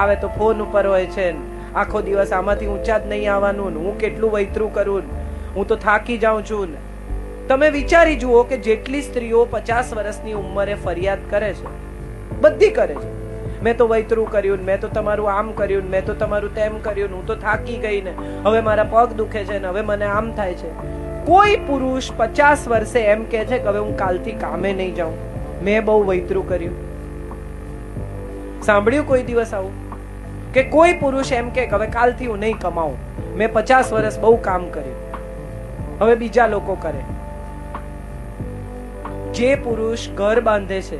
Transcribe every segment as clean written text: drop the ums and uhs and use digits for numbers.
આવે તો ફોન ઉપર હોય છે, આખો દિવસ આમાંથી ઊંચા જ નહીં આવવાનું, હું કેટલું વૈતરું કરું, હું તો થાકી જાઉં છું. તમે વિચારી જુઓ કે જેટલી સ્ત્રીઓ 50 વર્ષની ઉંમરે ફરિયાદ કરે છે, બધી કરે છે, મેં તો વૈતરું કર્યું, મેં તો તમારું આમ કર્યું, મેં તો તમારું તેમ કર્યું, હું તો થાકી ગઈ ને, હવે મારા પગ દુખે છે ને, હવે મને આમ થાય છે. કોઈ પુરુષ 50 વર્ષે એમ કહે છે કે હવે હું કાલથી કામે નહીં જાઉં, મેં બહુ વૈતરું કર્યું? સાંભળ્યું કોઈ દિવસ આવું? કે કોઈ પુરુષ એમ કે હવે કાલથી હું નહીં કમાઉં, મેં 50 વર્ષ બહુ કામ કર્યું, હવે બીજા લોકો કરે. જે પુરુષ ઘર બાંધે છે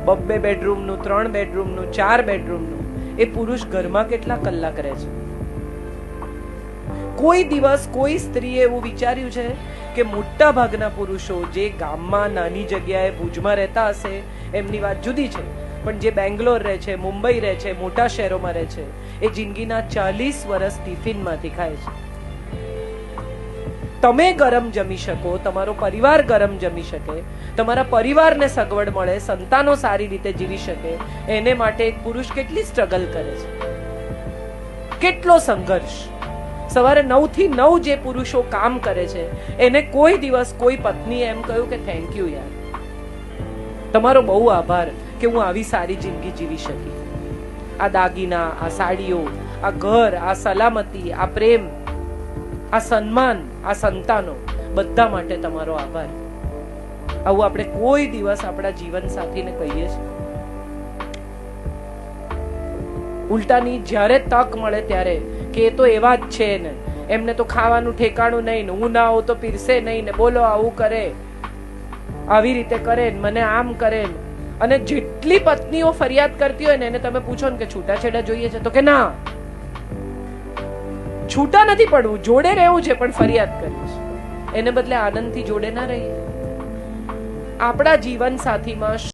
2 બેડરૂમનું, 3 બેડરૂમનું, 4 બેડરૂમનું, એ પુરુષ ઘરમાં કેટલા કલાક રહે છે? કોઈ દિવસ કોઈ સ્ત્રીએ એવું વિચાર્યું છે કે મોટા ભાગના પુરુષો જે ગામમાં નાની જગ્યાએ ભુજમાં રહેતા હશે એમની વાત જુદી છે, પણ જે બેંગ્લોર રહે છે, મુંબઈ રહે છે, મોટા શહેરોમાં રહે છે, એ જિંદગીના 40 વર્ષ ટિફિનમાંથી ખાય છે. તમે ગરમ જમી શકો, તમારો પરિવાર ગરમ જમી શકે, તમારા પરિવારને સગવડ મળે, સંતાનો સારી રીતે જીવી શકે, એને માટે એક પુરુષ કેટલી સ્ટ્રગલ કરે છે, કેટલો સંઘર્ષ. સવારે 9 થી 9 જે પુરુષો કામ કરે છે, એને કોઈ દિવસ કોઈ પત્નીએ એમ કહ્યું કે થેન્ક યુ યાર, તમારો બહુ આભાર કે હું આવી સારી જિંદગી જીવી શકી. આ દાગીના, આ સાડીઓ, આ ઘર, આ સલામતી, આ પ્રેમ, આ સન્માન, આ સંતાનો, બધા માટે તમારો આભાર. આવું આપણે કોઈ દિવસ આપણા જીવન સાથીને કહીએ છીએ? ઉલટાની જ્યારે તક મળે ત્યારે કે એ તો એવા જ છે ને, એમને તો ખાવાનું ઠેકાણું નહીં ને, હું ના આવું તો પીરસે નહીં ને, બોલો આવું કરે, આવી રીતે કરે, મને આમ કરે. અને જેટલી પત્નીઓ ફરિયાદ કરતી હોય ને, એને તમે પૂછો ને કે છૂટાછેડા જોઈએ છે, તો કે ના, છૂટા નથી પડવું, જોડે રહેવું છે, પણ ફરિયાદ કરવી છે. એને બદલે આનંદથી જોડે ના રહીએ. આપણા જીવન સાથીમાં